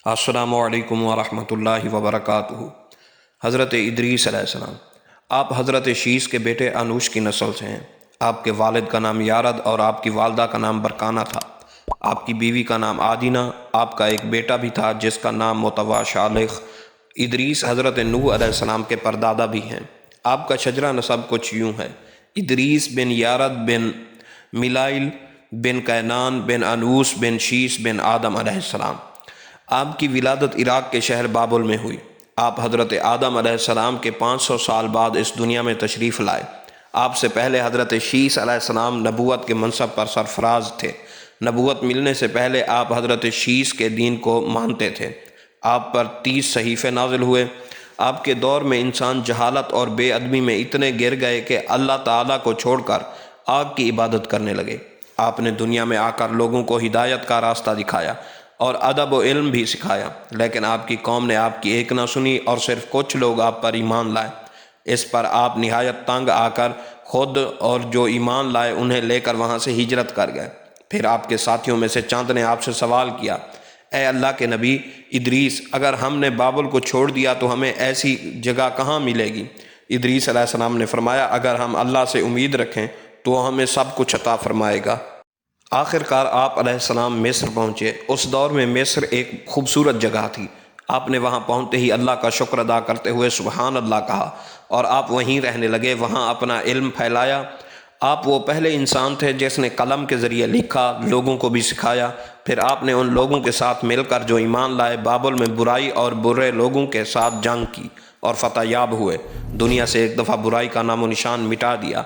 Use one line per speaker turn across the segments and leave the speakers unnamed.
السلام علیکم ورحمۃ اللہ وبرکاتہ۔ حضرت ادریس علیہ السلام، آپ حضرت شیس کے بیٹے انوش کی نسل سے ہیں۔ آپ کے والد کا نام یارد اور آپ کی والدہ کا نام برکانہ تھا۔ آپ کی بیوی کا نام آدینہ۔ آپ کا ایک بیٹا بھی تھا جس کا نام متوا شالخ۔ ادریس حضرت نوح علیہ السلام کے پردادا بھی ہیں۔ آپ کا شجرہ نسب کچھ یوں ہے: ادریس بن یارد بن میلائیل بن کینان بن انوس بن شیس بن آدم علیہ السلام۔ آپ کی ولادت عراق کے شہر بابل میں ہوئی۔ آپ حضرت آدم علیہ السلام کے 500 سال بعد اس دنیا میں تشریف لائے۔ آپ سے پہلے حضرت شیس علیہ السلام نبوت کے منصب پر سرفراز تھے۔ نبوت ملنے سے پہلے آپ حضرت شیس کے دین کو مانتے تھے۔ آپ پر 30 صحیفے نازل ہوئے۔ آپ کے دور میں انسان جہالت اور بے ادبی میں اتنے گر گئے کہ اللہ تعالیٰ کو چھوڑ کر آگ کی عبادت کرنے لگے۔ آپ نے دنیا میں آ کر لوگوں کو ہدایت کا راستہ دکھایا اور ادب و علم بھی سکھایا، لیکن آپ کی قوم نے آپ کی ایک نہ سنی اور صرف کچھ لوگ آپ پر ایمان لائے۔ اس پر آپ نہایت تنگ آ کر خود اور جو ایمان لائے انہیں لے کر وہاں سے ہجرت کر گئے۔ پھر آپ کے ساتھیوں میں سے چند نے آپ سے سوال کیا: اے اللہ کے نبی ادریس، اگر ہم نے بابل کو چھوڑ دیا تو ہمیں ایسی جگہ کہاں ملے گی؟ ادریس علیہ السلام نے فرمایا: اگر ہم اللہ سے امید رکھیں تو ہمیں سب کچھ عطا فرمائے گا۔ آخر کار آپ علیہ السلام مصر پہنچے۔ اس دور میں مصر ایک خوبصورت جگہ تھی۔ آپ نے وہاں پہنچتے ہی اللہ کا شکر ادا کرتے ہوئے سبحان اللہ کہا اور آپ وہیں رہنے لگے، وہاں اپنا علم پھیلایا۔ آپ وہ پہلے انسان تھے جس نے قلم کے ذریعے لکھا، لوگوں کو بھی سکھایا۔ پھر آپ نے ان لوگوں کے ساتھ مل کر جو ایمان لائے بابل میں برائی اور برے لوگوں کے ساتھ جنگ کی اور فتح یاب ہوئے۔ دنیا سے ایک دفعہ برائی کا نام و نشان مٹا دیا۔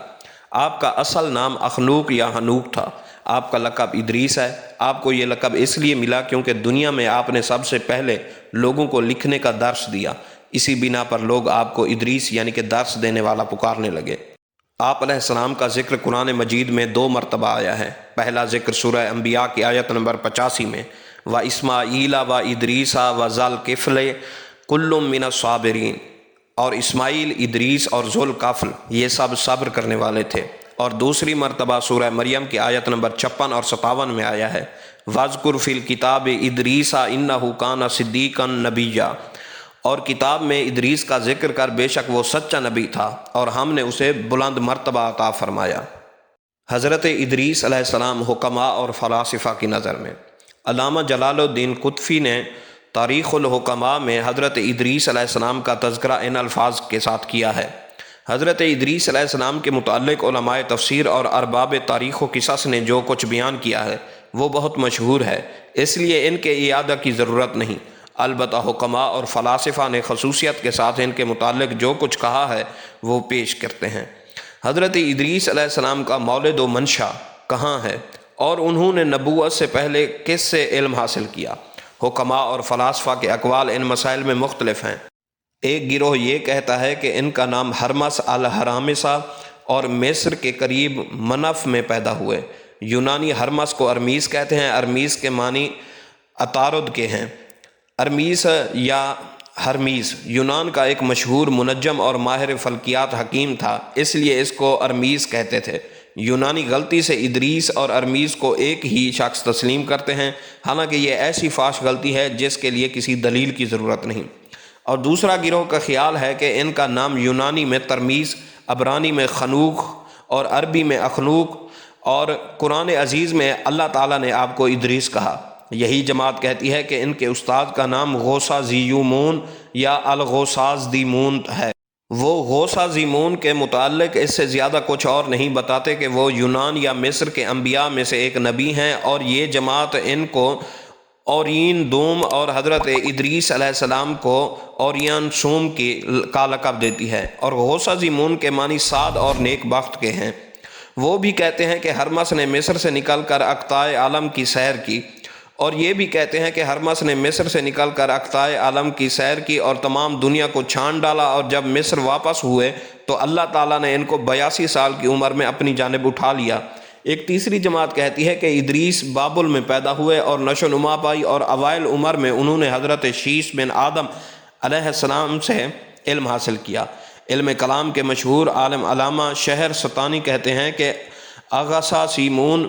آپ کا اصل نام اخنوق یا ہنوک تھا۔ آپ کا لقب ادریس ہے۔ آپ کو یہ لقب اس لیے ملا کیونکہ دنیا میں آپ نے سب سے پہلے لوگوں کو لکھنے کا درس دیا۔ اسی بنا پر لوگ آپ کو ادریس یعنی کہ درس دینے والا پکارنے لگے۔ آپ علیہ السلام کا ذکر قرآن مجید میں 2 مرتبہ آیا ہے۔ پہلا ذکر سورہ انبیاء کی آیت نمبر 85 میں: وَإِسْمَاعِيلَ وَإِدْرِيسَ وَذَا-الْكِفْلِ كُلٌّ مِّنَ الصَّابِرِينَ، اور اسماعیل، ادریس اور ذوالکفل یہ سب صبر کرنے والے تھے۔ اور دوسری مرتبہ سورہ مریم کی آیت نمبر 56 اور 57 میں آیا ہے: وَاذْكُرْ فِي الْكِتَابِ إِدْرِيسَ إِنَّهُ كَانَ صِدِّيقًا نَبِيًّا، اور کتاب میں ادریس کا ذکر کر بے شک وہ سچا نبی تھا اور ہم نے اسے بلند مرتبہ عطا فرمایا۔ حضرت ادریس علیہ السلام حکماء اور فلاسفہ کی نظر میں، علامہ جلال الدین قطفی نے تاریخ الحکماء میں حضرت ادریس علیہ السلام کا تذکرہ ان الفاظ کے ساتھ کیا ہے: حضرت ادریس علیہ السلام کے متعلق علماء تفسیر اور ارباب تاریخ و قصص نے جو کچھ بیان کیا ہے وہ بہت مشہور ہے، اس لیے ان کے اعادہ کی ضرورت نہیں۔ البتہ حکماء اور فلاسفہ نے خصوصیت کے ساتھ ان کے متعلق جو کچھ کہا ہے وہ پیش کرتے ہیں۔ حضرت ادریس علیہ السلام کا مولد و منشا کہاں ہے اور انہوں نے نبوت سے پہلے کس سے علم حاصل کیا؟ حکماء اور فلاسفہ کے اقوال ان مسائل میں مختلف ہیں۔ ایک گروہ یہ کہتا ہے کہ ان کا نام ہرمس الہرامسہ اور مصر کے قریب منف میں پیدا ہوئے۔ یونانی ہرمس کو ارمیس کہتے ہیں۔ ارمیس کے معنی عطارد کے ہیں۔ ارمیس یا ہرمیس یونان کا ایک مشہور منجم اور ماہر فلکیات حکیم تھا، اس لیے اس کو ارمیس کہتے تھے۔ یونانی غلطی سے ادریس اور ارمیس کو ایک ہی شخص تسلیم کرتے ہیں، حالانکہ یہ ایسی فاش غلطی ہے جس کے لیے کسی دلیل کی ضرورت نہیں۔ اور دوسرا گروہ کا خیال ہے کہ ان کا نام یونانی میں ترمیس، عبرانی میں خنوخ اور عربی میں اخنوق، اور قرآن عزیز میں اللہ تعالیٰ نے آپ کو ادریس کہا۔ یہی جماعت کہتی ہے کہ ان کے استاد کا نام غوثہ زیمون یا الغوثاز دیمون ہے۔ وہ غوثہ زیمون کے متعلق اس سے زیادہ کچھ اور نہیں بتاتے کہ وہ یونان یا مصر کے انبیاء میں سے ایک نبی ہیں، اور یہ جماعت ان کو اورین دوم اور حضرت ادریس علیہ السلام کو اوریان سوم کا لقب دیتی ہے، اور غوثہ زیمون کے معنی سعد اور نیک بخت کے ہیں۔ وہ بھی کہتے ہیں کہ ہرمس نے مصر سے نکل کر اقطاع عالم کی سیر کی، اور یہ بھی کہتے ہیں کہ ہرمس نے مصر سے نکل کر اقطاع عالم کی سیر کی اور تمام دنیا کو چھان ڈالا، اور جب مصر واپس ہوئے تو اللہ تعالیٰ نے ان کو 82 سال کی عمر میں اپنی جانب اٹھا لیا۔ ایک تیسری جماعت کہتی ہے کہ ادریس بابل میں پیدا ہوئے اور نشو و نما پائی، اور اوائل عمر میں انہوں نے حضرت شیس بن آدم علیہ السلام سے علم حاصل کیا۔ علم کلام کے مشہور عالم علامہ شہر ستانی کہتے ہیں کہ اغاثہ سیمون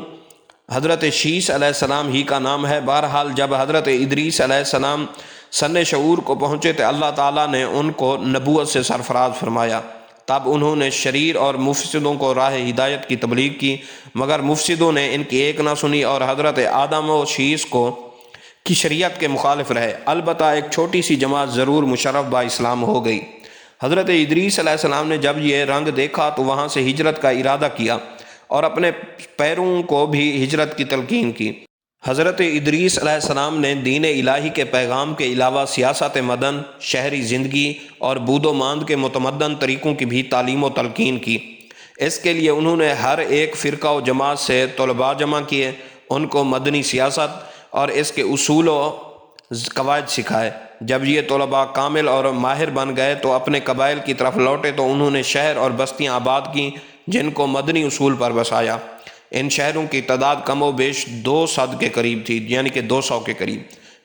حضرت شیس علیہ السلام ہی کا نام ہے۔ بہرحال جب حضرت ادریس علیہ السلام سن شعور کو پہنچے تو اللہ تعالیٰ نے ان کو نبوت سے سرفراز فرمایا۔ تب انہوں نے شریر اور مفسدوں کو راہ ہدایت کی تبلیغ کی، مگر مفسدوں نے ان کی ایک نہ سنی اور حضرت آدم و شیس کی شریعت کے مخالف رہے۔ البتہ ایک چھوٹی سی جماعت ضرور مشرف با اسلام ہو گئی۔ حضرت ادریس علیہ السلام نے جب یہ رنگ دیکھا تو وہاں سے ہجرت کا ارادہ کیا اور اپنے پیروں کو بھی ہجرت کی تلقین کی۔ حضرت ادریس علیہ السلام نے دین الہی کے پیغام کے علاوہ سیاست مدن، شہری زندگی اور بود و ماند کے متمدن طریقوں کی بھی تعلیم و تلقین کی۔ اس کے لیے انہوں نے ہر ایک فرقہ و جماعت سے طلباء جمع کیے، ان کو مدنی سیاست اور اس کے اصول و قواعد سکھائے۔ جب یہ طلباء کامل اور ماہر بن گئے تو اپنے قبائل کی طرف لوٹے تو انہوں نے شہر اور بستیاں آباد کیں جن کو مدنی اصول پر بسایا۔ ان شہروں کی تعداد کم و بیش 200 کے قریب تھی، یعنی کہ 200 کے قریب،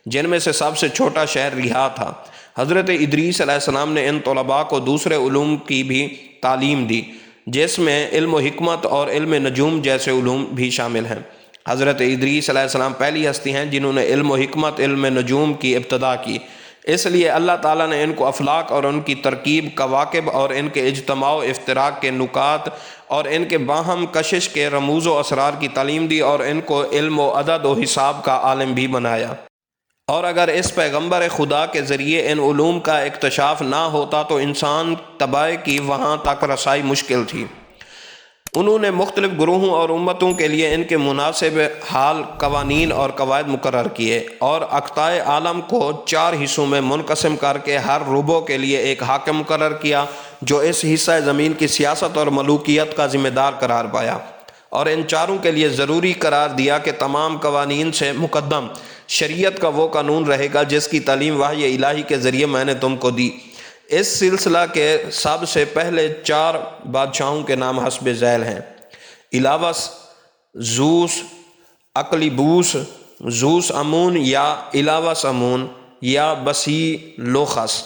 جن میں سے سب سے چھوٹا شہر ریحا تھا۔ حضرت ادریس علیہ السلام نے ان طلباء کو دوسرے علوم کی بھی تعلیم دی، جس میں علم و حکمت اور علم نجوم جیسے علوم بھی شامل ہیں۔ حضرت ادریس علیہ السلام پہلی ہستی ہیں جنہوں نے علم و حکمت، علم نجوم کی ابتدا کی۔ اس لیے اللہ تعالیٰ نے ان کو افلاک اور ان کی ترکیب، کواکب اور ان کے اجتماع و افتراق کے نکات اور ان کے باہم کشش کے رموز و اسرار کی تعلیم دی اور ان کو علم و عدد و حساب کا عالم بھی بنایا۔ اور اگر اس پیغمبر خدا کے ذریعے ان علوم کا اکتشاف نہ ہوتا تو انسان طبع کی وہاں تک رسائی مشکل تھی۔ انہوں نے مختلف گروہوں اور امتوں کے لیے ان کے مناسب حال قوانین اور قواعد مقرر کیے اور اقطاع عالم کو 4 حصوں میں منقسم کر کے ہر ربع کے لیے ایک حاکم مقرر کیا جو اس حصہ زمین کی سیاست اور ملوکیت کا ذمہ دار قرار پایا، اور ان چاروں کے لیے ضروری قرار دیا کہ تمام قوانین سے مقدم شریعت کا وہ قانون رہے گا جس کی تعلیم وحی الہی کے ذریعے میں نے تم کو دی۔ اس سلسلہ کے سب سے پہلے 4 بادشاہوں کے نام حسب ذیل ہیں: الاوس، زوس، اقلیبوس، زوس امون یا الاوس امون یا بسی لوخس۔